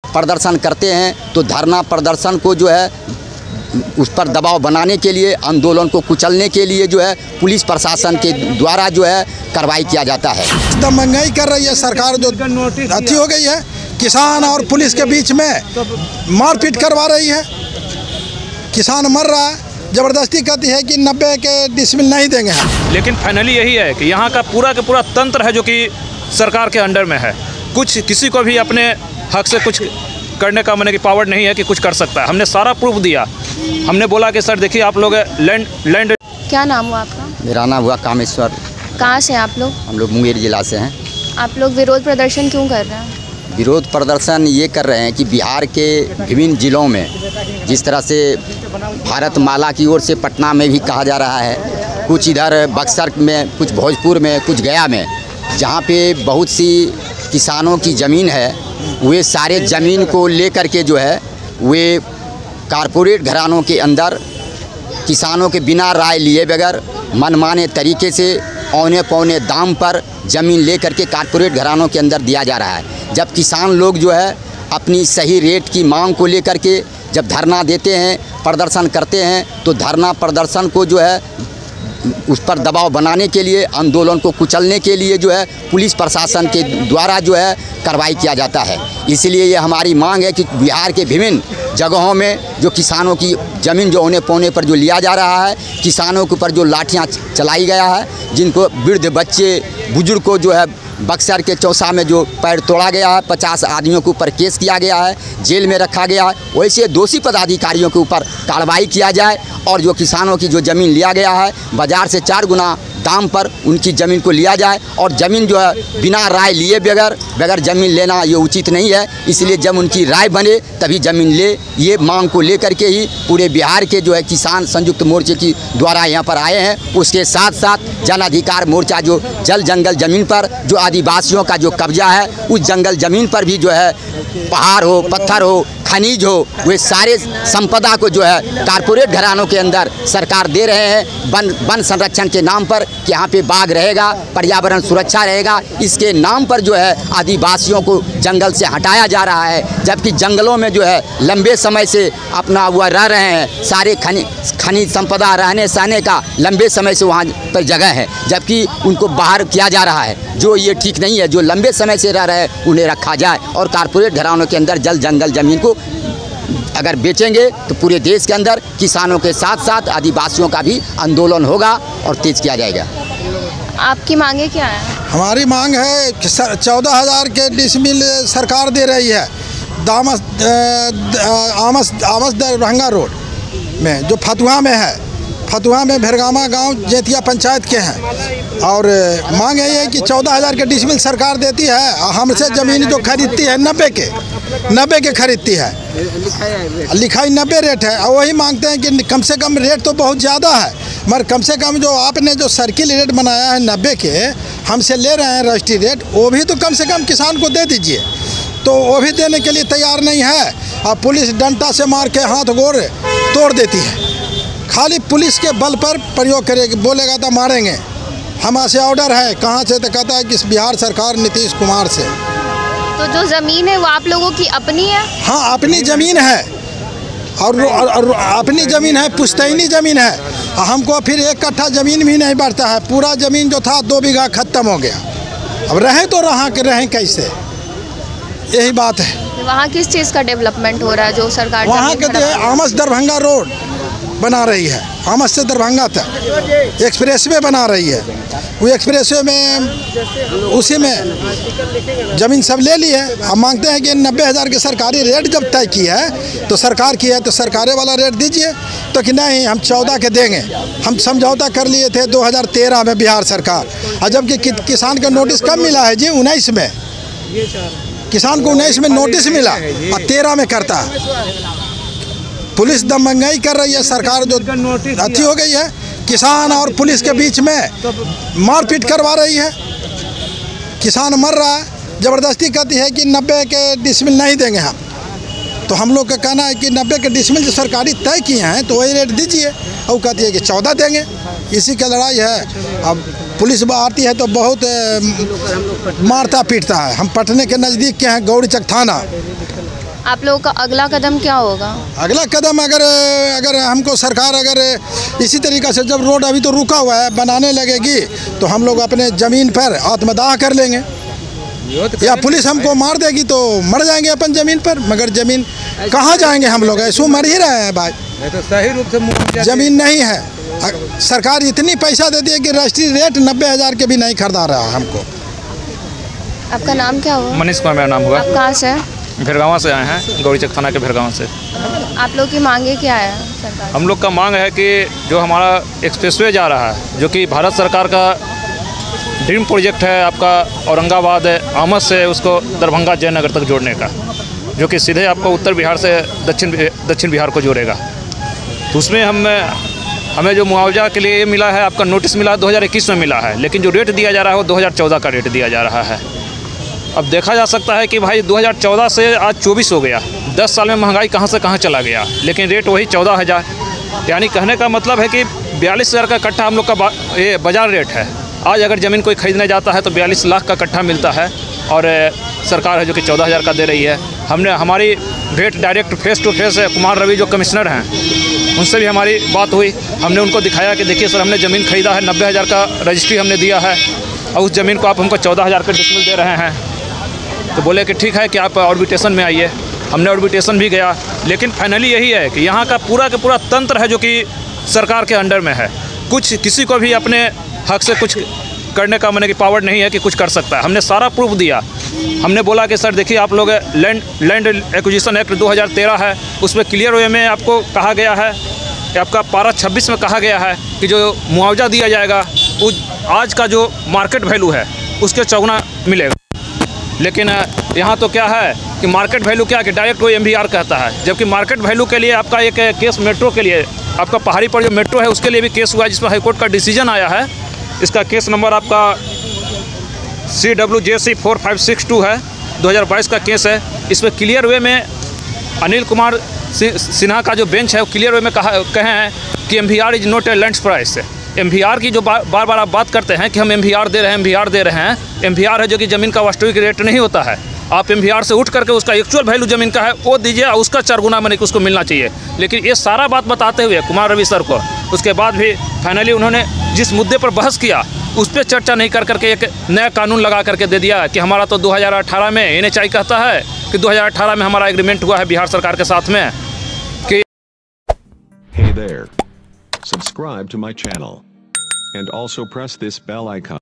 प्रदर्शन करते हैं तो धरना प्रदर्शन को जो है उस पर दबाव बनाने के लिए, आंदोलन को कुचलने के लिए जो है पुलिस प्रशासन के द्वारा जो है कार्रवाई किया जाता है। एकदम महंगाई कर रही है सरकार, जो अति हो गई है। किसान और पुलिस के बीच में मारपीट करवा रही है। किसान मर रहा है, ज़बरदस्ती कहती है कि 90 के डिसमिल नहीं देंगे हम। लेकिन फाइनली यही है कि यहाँ का पूरा तंत्र है जो कि सरकार के अंडर में है। कुछ किसी को भी अपने हक से कुछ करने का मैंने की पावर नहीं है कि कुछ कर सकता है। हमने सारा प्रूफ दिया। हमने बोला कि सर देखिए आप लोग लैंड। क्या नाम हुआ आपका? मेरा नाम हुआ कामेश्वर। कहाँ से आप लोग? हम लोग मुंगेर जिला से हैं। आप लोग विरोध प्रदर्शन क्यों कर रहे हैं? विरोध प्रदर्शन ये कर रहे हैं कि बिहार के विभिन्न ज़िलों में जिस तरह से भारत माला की ओर से पटना में भी कहा जा रहा है, कुछ इधर बक्सर में, कुछ भोजपुर में, कुछ गया में, जहाँ पे बहुत सी किसानों की ज़मीन है, वे सारे ज़मीन को लेकर के जो है वे कारपोरेट घरानों के अंदर किसानों के बिना राय लिए बगैर मनमाने तरीके से औने पौने दाम पर ज़मीन लेकर के कारपोरेट घरानों के अंदर दिया जा रहा है। जब किसान लोग जो है अपनी सही रेट की मांग को लेकर के जब धरना देते हैं, प्रदर्शन करते हैं, तो धरना प्रदर्शन को जो है उस पर दबाव बनाने के लिए, आंदोलन को कुचलने के लिए जो है पुलिस प्रशासन के द्वारा जो है कार्रवाई किया जाता है। इसलिए ये हमारी मांग है कि बिहार के विभिन्न जगहों में जो किसानों की ज़मीन जो औने पौने पर जो लिया जा रहा है, किसानों के ऊपर जो लाठियाँ चलाई गया है, जिनको वृद्ध बच्चे बुजुर्ग को जो है बक्सर के चौसा में जो पैर तोड़ा गया है, 50 आदमियों के ऊपर केस किया गया है, जेल में रखा गया है, वैसे दोषी पदाधिकारियों के ऊपर कार्रवाई किया जाए और जो किसानों की जो ज़मीन लिया गया है बाज़ार से 4 गुना दाम पर उनकी ज़मीन को लिया जाए। और ज़मीन जो है बिना राय लिए बगैर ज़मीन लेना ये उचित नहीं है। इसलिए जब उनकी राय बने तभी ज़मीन ले, ये मांग को लेकर के ही पूरे बिहार के जो है किसान संयुक्त मोर्चे की द्वारा यहाँ पर आए हैं। उसके साथ साथ जन अधिकार मोर्चा जो जल जंगल ज़मीन पर जो आदिवासियों का जो कब्जा है, उस जंगल ज़मीन पर भी जो है पहाड़ हो, पत्थर हो, खनिज हो, वे सारे संपदा को जो है कारपोरेट घरानों के अंदर सरकार दे रहे हैं वन संरक्षण के नाम पर कि यहाँ पे बाघ रहेगा, पर्यावरण सुरक्षा रहेगा। इसके नाम पर जो है आदिवासियों को जंगल से हटाया जा रहा है, जबकि जंगलों में जो है लंबे समय से अपना वह रह रहे हैं, सारे खनिज संपदा रहने सहने का लंबे समय से वहाँ पर जगह है, जबकि उनको बाहर किया जा रहा है, जो ये ठीक नहीं है। जो लंबे समय से रह रहे हैं उन्हें रखा जाए और कारपोरेट घरानों के अंदर जल जंगल ज़मीन को अगर बेचेंगे तो पूरे देश के अंदर किसानों के साथ साथ आदिवासियों का भी आंदोलन होगा और तेज किया जाएगा। आपकी मांगे क्या है? हमारी मांग है कि 14,000 के डिसमिल सरकार दे रही है आमस दरभंगा रोड में, जो फतुहा में है। फतुहा में भेरगामा गांव जेतिया पंचायत के हैं और मांग यही है कि 14,000 के डिसमिल सरकार देती है, हमसे ज़मीन जो खरीदती है 90 के खरीदती है, लिखाई 90 रेट है। और वही मांगते हैं कि कम से कम रेट तो बहुत ज़्यादा है, मगर कम से कम जो आपने जो सर्किल रेट बनाया है 90 के हमसे ले रहे हैं रजिस्ट्री रेट, वो भी तो कम से कम किसान को दे दीजिए। तो वो भी देने के लिए तैयार नहीं है और पुलिस डंडा से मार के हाथ गोड़ तोड़ देती है। खाली पुलिस के बल पर प्रयोग करेगी, बोलेगा तो मारेंगे। हमारे से ऑर्डर है, कहाँ से तो कहता है कि बिहार सरकार नीतीश कुमार से। तो जो ज़मीन है वो आप लोगों की अपनी है? हाँ, अपनी ज़मीन है और अपनी ज़मीन है, पुश्तैनी ज़मीन है। हमको फिर 1 कट्ठा ज़मीन भी नहीं बढ़ता है, पूरा ज़मीन जो था 2 बीघा ख़त्म हो गया। अब रहें तो रहें कैसे, यही बात है। वहाँ किस चीज़ का डेवलपमेंट हो रहा है जो सरकार? वहाँ कहते हैं आमस दरभंगा रोड बना रही है, आमस से दरभंगा तक एक्सप्रेसवे बना रही है। वो एक्सप्रेसवे में उसी में ज़मीन सब ले ली है। हम मांगते हैं कि 90,000 के सरकारी रेट जब तय की है तो सरकार की है तो सरकारी वाला रेट दीजिए, तो कि नहीं हम 14 के देंगे। हम समझौता कर लिए थे 2013 में बिहार सरकार, और जबकि किसान का नोटिस कब मिला है जी? 19 में किसान को 19 में नोटिस मिला और 13 में करता है। पुलिस दम महंगाई कर रही है सरकार, जो अति हो गई है। किसान और पुलिस के बीच में मारपीट करवा रही है। किसान मर रहा है, ज़बरदस्ती कहती है कि 90 के डिसमिल नहीं देंगे हम। तो हम लोग का कहना है कि 90 के डिसमिल जो सरकारी तय किए हैं तो वही रेट दीजिए, और कहती है कि 14 देंगे। इसी का लड़ाई है। अब पुलिस आती है तो बहुत मारता पीटता है। हम पटने के नज़दीक के हैं, गौरीचक थाना, आप लोगों का अगला कदम क्या होगा? अगला कदम अगर हमको सरकार इसी तरीक़े से, जब रोड अभी तो रुका हुआ है, बनाने लगेगी तो हम लोग अपने ज़मीन पर आत्मदाह कर लेंगे, या पुलिस हमको मार देगी तो मर जाएंगे अपन ज़मीन पर। मगर ज़मीन कहाँ जाएंगे हम लोग, ऐसे मर ही रहे हैं भाई। तो सही रूप से ज़मीन नहीं है। सरकार इतनी पैसा देती है कि रजिस्ट्री रेट 90,000 के भी नहीं खरीदा रहा हमको। आपका नाम क्या हुआ? मनीष कुमार मेरा नाम हुआ। आप कहाँ से हैं? भिरगावा से आए हैं, गौरीचक थाना के भिरगावा से। आप लोग की मांगे क्या है सरकार? हम लोग का मांग है कि जो हमारा एक्सप्रेसवे जा रहा है, जो कि भारत सरकार का ड्रीम प्रोजेक्ट है, आपका औरंगाबाद आमद से उसको दरभंगा जयनगर तक जोड़ने का, जो कि सीधे आपको उत्तर बिहार से दक्षिण बिहार को जोड़ेगा। तो उसमें हमें जो मुआवजा के लिए मिला है, आपका नोटिस मिला है 2021 में मिला है, लेकिन जो रेट दिया जा रहा है वो 2014 का रेट दिया जा रहा है। अब देखा जा सकता है कि भाई 2014 से आज 24 हो गया, 10 साल में महंगाई कहाँ से कहाँ चला गया, लेकिन रेट वही 14,000। यानी कहने का मतलब है कि 42,000 का कट्ठा हम लोग का ये बाज़ार रेट है। आज अगर ज़मीन कोई ख़रीदने जाता है तो 42 लाख का कट्ठा मिलता है, और सरकार है जो कि 14,000 का दे रही है। हमारी भेंट direct face to face Kumar Ravi जो कमिश्नर हैं, उनसे भी हमारी बात हुई। हमने उनको दिखाया कि देखिए सर, हमने ज़मीन ख़रीदा है, 90,000 का रजिस्ट्री हमने दिया है, और उस ज़मीन को आप हमको 14,000 का डिसमिल दे रहे हैं। तो बोले कि ठीक है कि आप ऑर्बिटेशन में आइए। हमने ऑर्बिटेशन भी गया, लेकिन फाइनली यही है कि यहाँ का पूरा तंत्र है जो कि सरकार के अंडर में है। किसी को भी अपने हक से कुछ करने का मैंने की पावर नहीं है कि कुछ कर सकता है। हमने सारा प्रूफ दिया। हमने बोला कि सर देखिए, आप लोग लैंड एक्विजिशन एक्ट 2013 है, उसमें क्लियर वे में आपको कहा गया है कि आपका पारा 26 में कहा गया है कि जो मुआवजा दिया जाएगा वो आज का जो मार्केट वैल्यू है उसके चौगुना मिलेगा। लेकिन यहाँ तो क्या है कि मार्केट वैल्यू क्या कि डायरेक्ट वो MVR कहता है, जबकि मार्केट वैल्यू के लिए आपका एक केस मेट्रो के लिए, आपका पहाड़ी पर जो मेट्रो है उसके लिए भी केस हुआ है, जिसमें हाईकोर्ट का डिसीजन आया है। इसका केस नंबर आपका CWJC 4562 है, 2022 का केस है। इसमें क्लियर वे में अनिल कुमार सिन्हा का जो बेंच है वो क्लियर वे में कहे हैं कि MVR is not a land price. MVR की जो बार बार आप बात करते हैं कि हम MVR दे रहे हैं, MVR दे रहे हैं, MVR है जो कि ज़मीन का वास्तविक रेट नहीं होता है। आप MVR से उठ करके उसका एक्चुअल वैल्यू ज़मीन का है वो दीजिए, और उसका 4 गुना मैंने उसको मिलना चाहिए। लेकिन ये सारा बात बताते हुए कुमार रवि सर को, उसके बाद भी फाइनली उन्होंने जिस मुद्दे पर बहस किया उस पर चर्चा नहीं कर करके एक नया कानून लगा करके दे दिया कि हमारा तो 2018 में NHI कहता है कि 2018 में हमारा एग्रीमेंट हुआ है बिहार सरकार के साथ में कि Hey there. Subscribe to my channel and also press this bell icon.